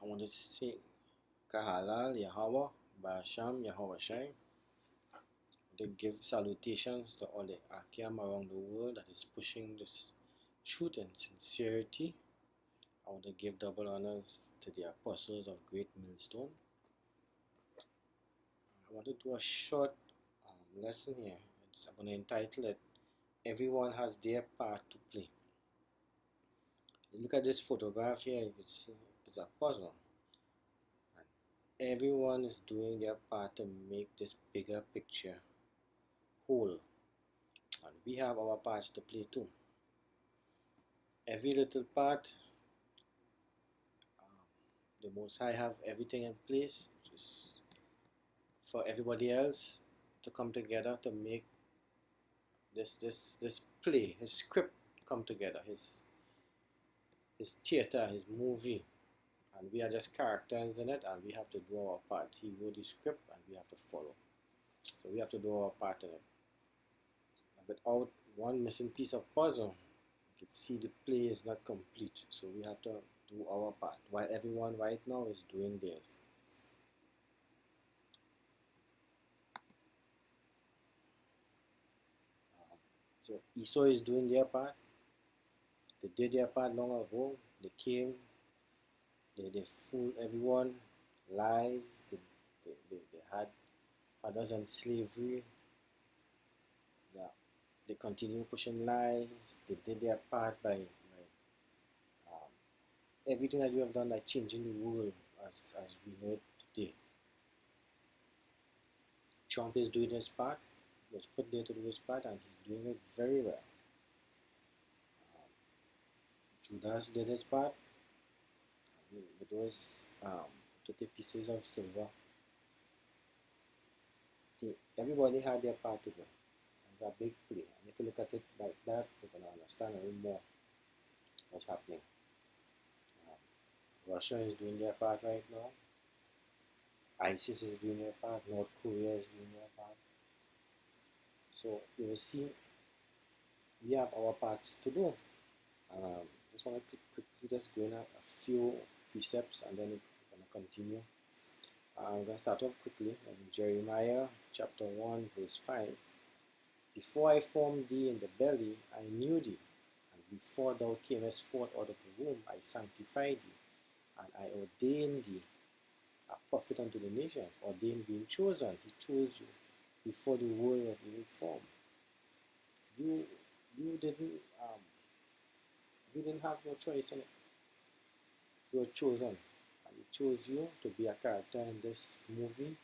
I want to say Kahalal Yahweh Basham Yahweh Shai. To give salutations to all the Akiam around the world that is pushing this truth and sincerity. I want to give double honors to the apostles of Great Millstone. I want to do a short lesson here. I'm going to entitle it, Everyone Has Their Part to Play. Look at this photograph here, you can see it's a puzzle. And everyone is doing their part to make this bigger picture whole. And we have our parts to play too. Every little part, the Most High have everything in place just for everybody else to come together to make this play, his script come together, his theater, his movie, and we are just characters in it, and we have to do our part. He wrote the script, and we have to follow. So we have to do our part in it. And without one missing piece of puzzle, you can see the play is not complete. So we have to do our part, while everyone right now is doing theirs. So Esau is doing their part. They did their part long ago. They came, they fooled everyone, lies, they had others in slavery. Yeah. They continue pushing lies. They did their part by everything that we have done, like changing the world as we know it today. Trump is doing his part. He was put there to do his part, and he's doing it very well. Judas did his part with those 30 pieces of silver. Everybody had their part to do. It's a big play, and if you look at it like that, you're going to understand a little more what's happening. Russia is doing their part right now. ISIS is doing their part. North Korea is doing their part. So you will see we have our parts to do. Just want to quickly just go in a few precepts, and then we're going to continue. I'm going to start off quickly in Jeremiah chapter 1 verse 5. Before I formed thee in the belly, I knew thee, and before thou camest forth out of the womb, I sanctified thee, and I ordained thee a prophet unto the nation. Ordained being chosen, he chose you before the world was even formed. You didn't have no choice in it. You were chosen, and he chose you to be a character in this movie,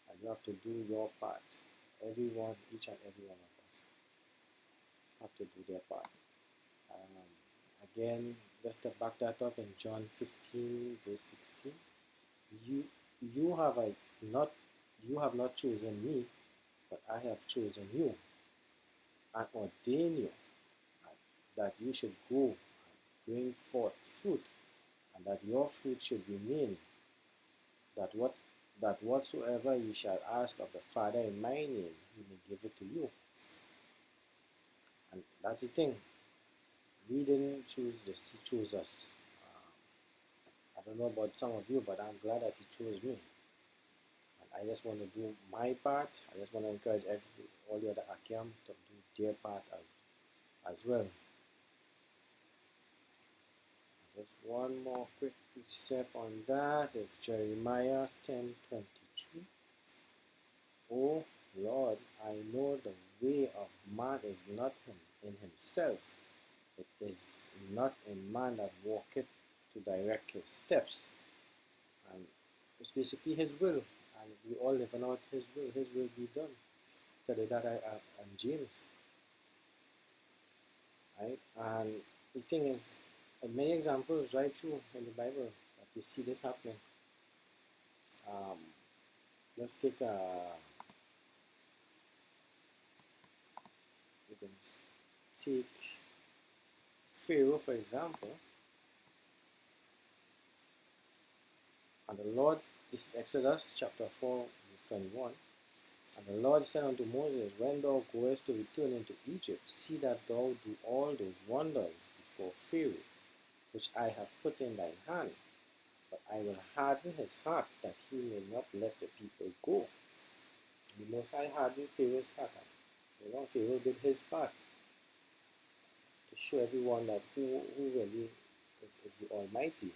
and you have to do your part. Everyone, each and every one of us have to do their part. Again, just to back that up in John 15 verse 16, you have not chosen me, but I have chosen you and ordained you that you should go and bring forth fruit, and that your fruit should remain, that whatsoever ye shall ask of the Father in my name, he may give it to you. And that's the thing. We didn't choose this, he chose us. I don't know about some of you, but I'm glad that he chose me. And I just want to do my part. I just want to encourage all the other Akiam to do their part as well. Just one more quick precept on that is Jeremiah 10:22. O Lord, I know the way of man is not in himself. It is not in man that walketh to direct his steps. And it's basically his will. And we all living out his will. His will be done. Tell you that I'm James. Right? And the thing is, many examples right through in the Bible that we see this happening. Let's take Pharaoh, for example. And the Lord, this is Exodus chapter 4 verse 21. And the Lord said unto Moses, when thou goest to return into Egypt, see that thou do all those wonders before Pharaoh, which I have put in thine hand. but I will harden his heart, that he may not let the people go. The Most High hardened Pharaoh's heart. Pharaoh did his part to show everyone that who really is the Almighty,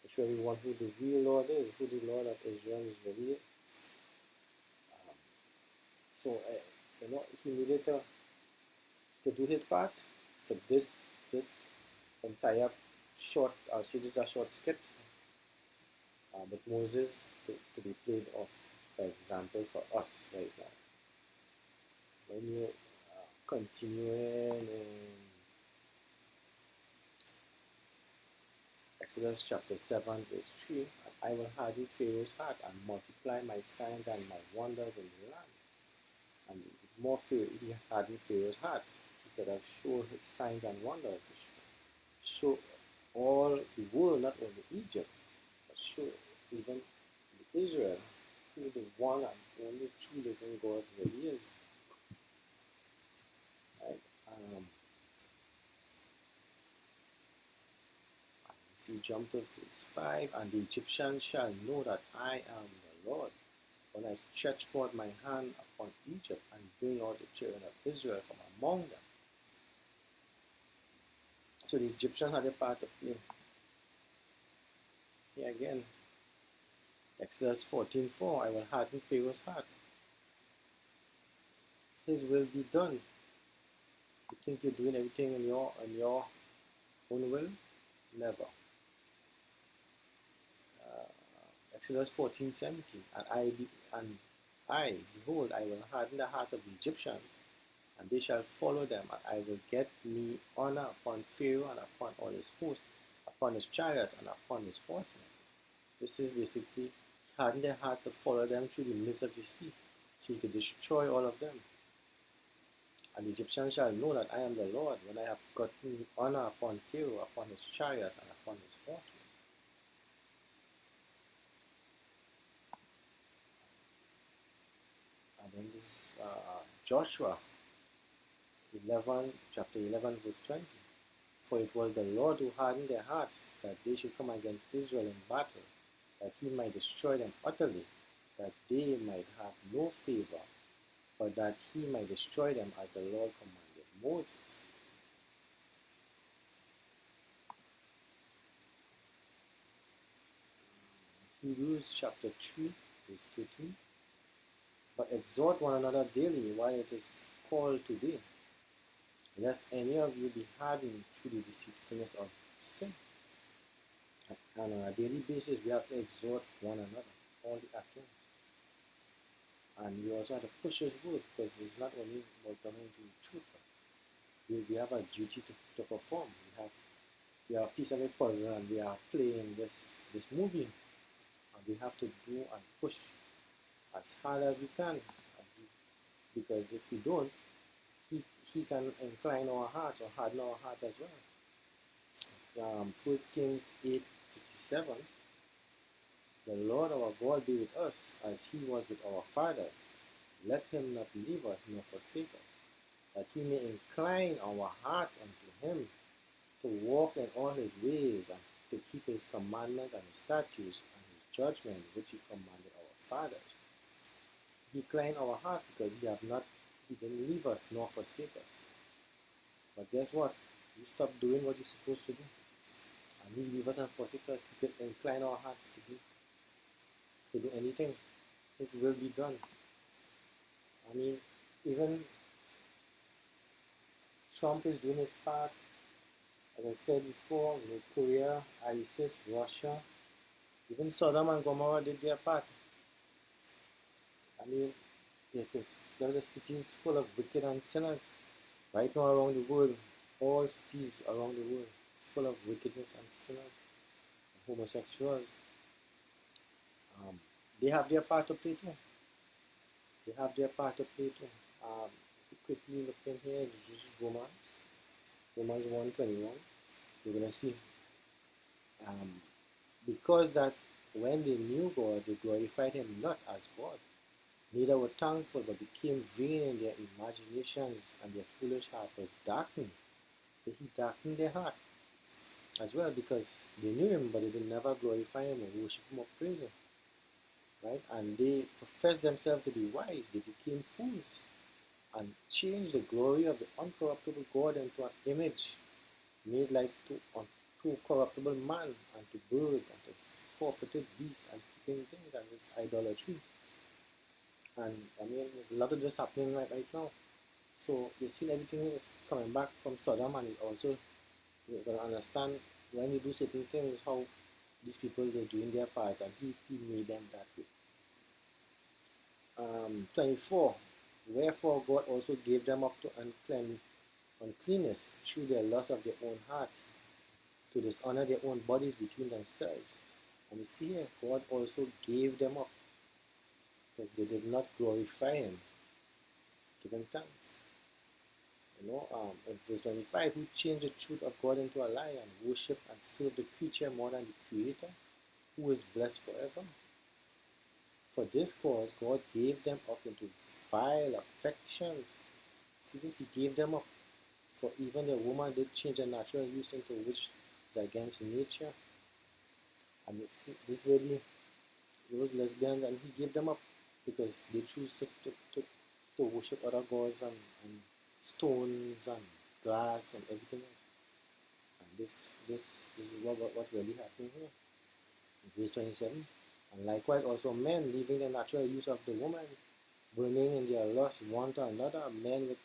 to show everyone who the real Lord is, who the Lord of Israel is really. So he needed to do his part for this entire short, I'll say this is a short skit, with Moses to be played off, for example, for us right now. When you continue in Exodus chapter 7 verse 3, I will harden Pharaoh's heart and multiply my signs and my wonders in the land. And the more he hardened Pharaoh's heart, he could have shown his signs and wonders, show all the world, not only Egypt, but show even Israel who the one and only true living God really is. Right? So you jump to verse 5, and the Egyptians shall know that I am the Lord, when I stretch forth my hand upon Egypt and bring out the children of Israel from among them. So the Egyptians had a part to play. Here again, Exodus 14:4, I will harden Pharaoh's heart. His will be done. You think you're doing everything in your own will? Never. Exodus 14:17, and I, behold, I will harden the heart of the Egyptians, and they shall follow them, and I will get me honor upon Pharaoh and upon all his hosts, upon his chariots and upon his horsemen. This is basically harden their hearts to follow them through the midst of the sea, so he could destroy all of them. And the Egyptians shall know that I am the Lord, when I have gotten honor upon Pharaoh, upon his chariots, and upon his horsemen. And then this Joshua chapter 11, verse 20. For it was the Lord who hardened their hearts, that they should come against Israel in battle, that he might destroy them utterly, that they might have no favor, but that he might destroy them as the Lord commanded Moses. Hebrews chapter 3, verse 13. But exhort one another daily while it is called today, lest any of you be hardened through the deceitfulness of sin. And on a daily basis, we have to exhort one another, all the actions. And we also have to push his word, because it's not only about coming to the truth, but we have a duty to perform. We are a piece of a puzzle, and we are playing this movie. And we have to do and push as hard as we can, because if we don't, he can incline our hearts or harden our hearts as well. 1 Kings 8:57, the Lord our God be with us, as he was with our fathers. Let him not leave us nor forsake us, that he may incline our hearts unto him, to walk in all his ways, and to keep his commandments and his statutes and his judgments, which he commanded our fathers. He inclined our hearts because he didn't leave us nor forsake us. But guess what? You stop doing what you're supposed to do, and he leave us and forsake us. He can incline our hearts to do anything. His will be done. I mean, even Trump is doing his part. As I said before, North Korea, ISIS, Russia, even Sodom and Gomorrah did their part. I mean, there's a cities full of wicked and sinners. Right now around the world, all cities around the world, full of wickedness and sinners, and homosexuals. They have their part to play too. If you quickly look in here, this is Romans 1:21. You're going to see. Because that when they knew God, they glorified him not as God, neither were thankful, but became vain in their imaginations, and their foolish heart was darkened. So he darkened their heart. as well, because they knew him, but they did never glorify him or worship him or praise him, right? And they professed themselves to be wise. They became fools and changed the glory of the uncorruptible God into an image made like to corruptible man, and to birds, and to four-footed beasts, and keeping things, and this idolatry. And I mean, there's a lot of this happening right now. So you see, everything is coming back from Sodom, and it also you're gonna understand when you do certain things how these people are doing their parts, and he made them that way. 24. Wherefore God also gave them up to uncleanness through their lust of their own hearts, to dishonor their own bodies between themselves. And we see here, God also gave them up because they did not glorify Him, give Him thanks. In verse 25, who changed the truth of God into a lie and worship and serve the creature more than the Creator, who is blessed forever. For this cause, God gave them up into vile affections. See this? He gave them up. For even the woman did change the natural use into which is against nature. And this really, those lesbians, and he gave them up because they choose to worship other gods, and stones and glass and everything else. And this is what really happened here. In verse 27. And likewise also men, leaving the natural use of the woman, burning in their lust one to another, men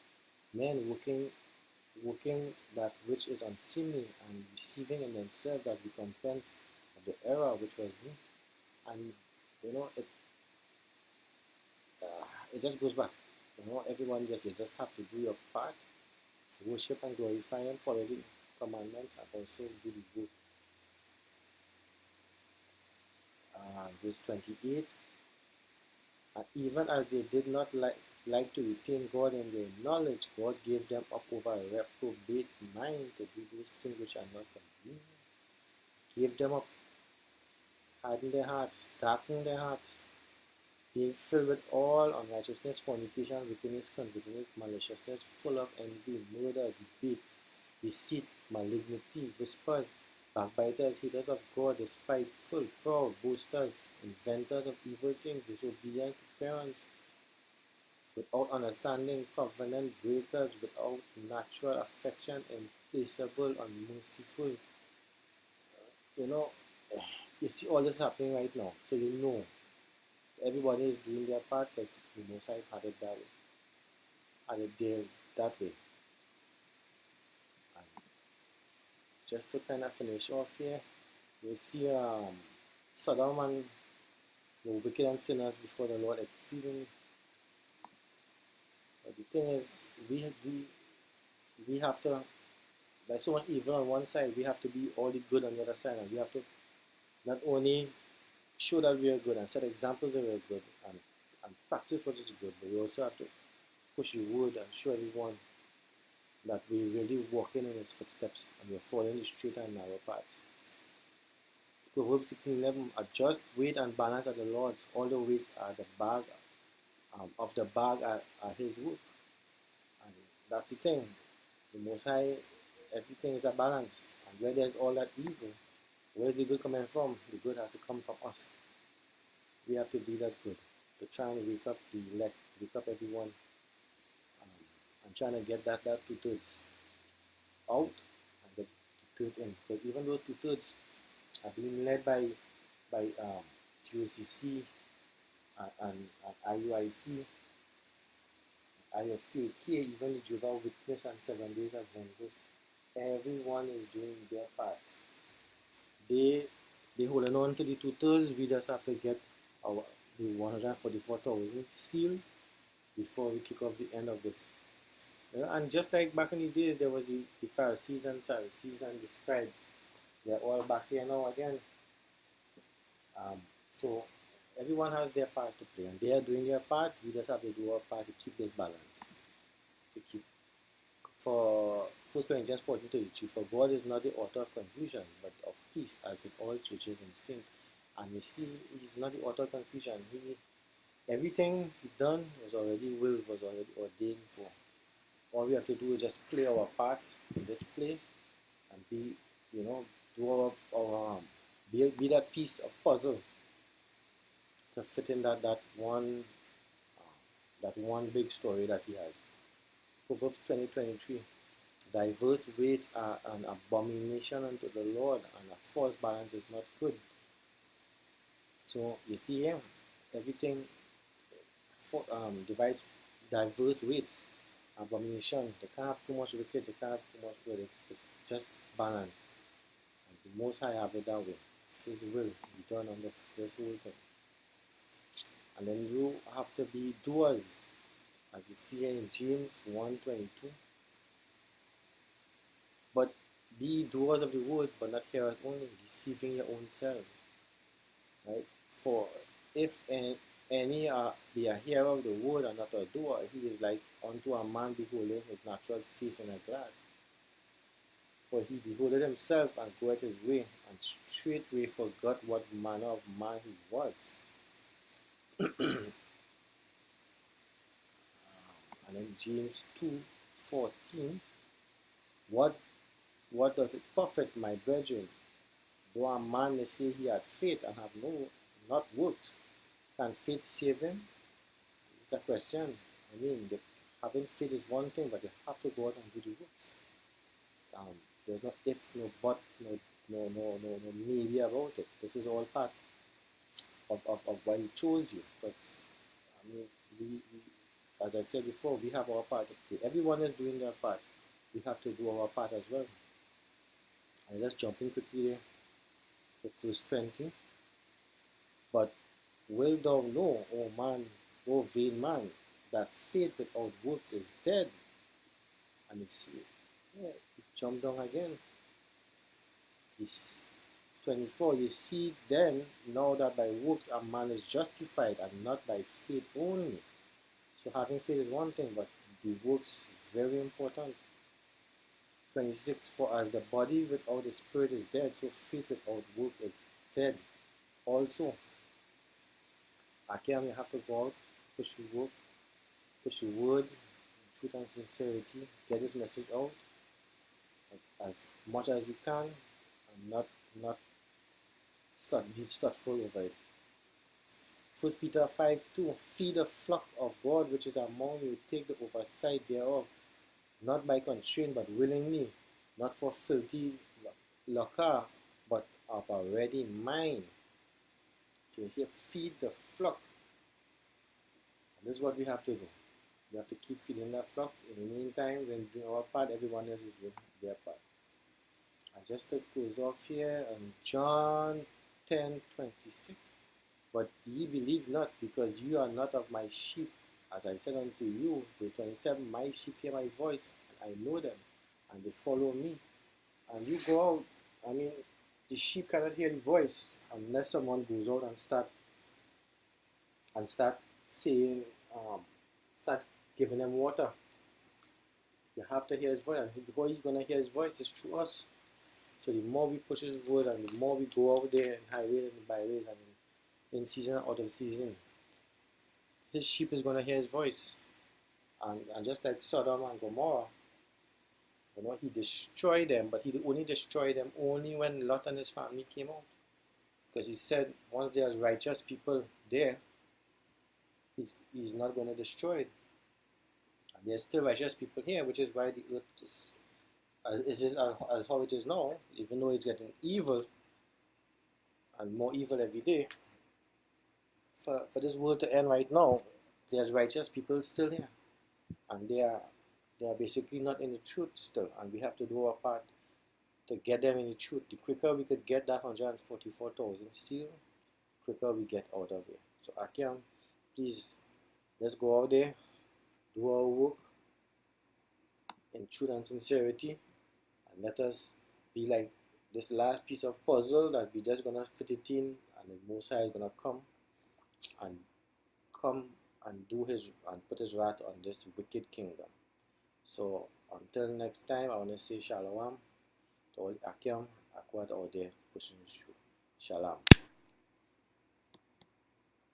working that which is unseemly, and receiving in themselves that recompense of the error which was me. And it just goes back. Everyone you just have to do your part, worship and glorify Him, follow the commandments, and also do the good. Verse 28. And even as they did not like to retain God in their knowledge, God gave them up over a reprobate mind to do those things which are not convenient. Gave them up, harden their hearts, darken their hearts, being filled with all unrighteousness, fornication, wickedness, covetousness, maliciousness, full of envy, murder, debate, deceit, malignity, whispers, backbiters, haters of God, despiteful, proud, boasters, inventors of evil things, disobedient to parents, without understanding, covenant breakers, without natural affection, implacable, unmerciful. You know, you see all this happening right now, so everybody is doing their part because the Most High had it that way, had it there that way. And just to kind of finish off here, we see Sodom and the wicked and sinners before the Lord exceeding. But the thing is, we have to, by so much evil on one side, we have to be all the good on the other side, and we have to not only show that we are good and set examples that we are good, and practice what is good, but we also have to push the word and show everyone that we're really walking in His footsteps and we're following the straight and narrow paths. Proverbs 16:11, a just weight and balance are the Lord's, all the weights are the bag of the bag are His work. And that's the thing. The Most High, everything is a balance. And where there's all that evil, where's the good coming from? The good has to come from us. We have to be that good, to try and wake up the elect, wake up everyone, and trying to get that 2/3 out and get the third in. Because even those 2/3 are being led by QCC and IUIC, ISPK, even the Jehovah's Witness and 7 Days Adventists. Everyone is doing their parts. They holding on to the 2/3. We just have to get the 144,000 seal before we kick off the end of this. And just like back in the days, there was the Pharisees and Sadducees and the scribes. They're all back here now again. So everyone has their part to play, and they are doing their part. We just have to do our part to keep this balance. To keep, for 1 Corinthians 14:33, for God is not the author of confusion, but of peace, as in all churches and saints. And you see, He's not the author of confusion. Everything He done was already ordained for. All we have to do is just play our part in this play and be do our be that piece of puzzle to fit in that one big story that he has. Proverbs 20:23. Diverse weights are an abomination unto the Lord, and a false balance is not good. So you see here, everything for diverse weights, abomination. They can't have too much wicked, they can't have too much good. It's just balance. And the Most High have it that way. It's His will be done on this whole thing. And then you have to be doers, as you see here in James 1:22. But be doers of the word, but not hearers only, deceiving your own selves. Right? For if any be a hearer of the word and not a doer, he is like unto a man beholding his natural face in a glass. For he beholded himself and goeth his way, and straightway forgot what manner of man he was. And then James 2:14. What does it profit, my brethren, though a man may say he had faith and have not works? Can faith save him? It's a question. I mean, having faith is one thing, but you have to go out and do the works. There's no if, no but, no maybe about it. This is all part of why He chose you. Because I mean, we, as I said before, we have our part to play. Everyone is doing their part. We have to do our part as well. And just jumping quickly there to verse 20. But will thou know, O man, O vain man, that faith without works is dead? And he jumped down again. It's 24. You see then now that by works a man is justified, and not by faith only. So having faith is one thing, but the works is very important. 26. For as the body without the spirit is dead, so faith without work is dead also. Again, you have to go out, push your work, push your word, truth and sincerity, get this message out as much as we can, and not be thoughtful over it. 1 Peter 5:2. Feed the flock of God which is among you, take the oversight thereof, not by constraint but willingly, not for filthy lucre, but of a ready mind. So here, feed the flock. And this is what we have to do. We have to keep feeding that flock. In the meantime, when we do our part, everyone else is doing their part. And just to close off here, John 10:26. But ye believe not, because you are not of my sheep. As I said unto you, verse 27, my sheep hear my voice, and I know them, and they follow me. And you go out, I mean, the sheep cannot hear the voice unless someone goes out and start saying, start giving them water. You have to hear his voice, and before he's going to hear his voice, it's through us. So the more we push his word, and the more we go out there in highways and byways, and in season and out of season, his sheep is going to hear his voice. And just like Sodom and Gomorrah, he destroyed them, but he only destroyed them only when Lot and his family came out. Because he said once there's righteous people there, he's not going to destroy it. And there's still righteous people here, which is why the earth is as how it is now, even though it's getting evil and more evil every day. For this world to end right now, there's righteous people still here, and they are basically not in the truth still, and we have to do our part to get them in the truth. The quicker we could get that 144,000 seal, the quicker we get out of here. So Akim, please, let's go out there, do our work in truth and sincerity, and let us be like this last piece of puzzle that we're just gonna fit it in, and the Most High is gonna come and do his and put his wrath on this wicked kingdom. So until next time, I want to say shalom to all Akim, Akwad out there pushing the shoe. Shalom.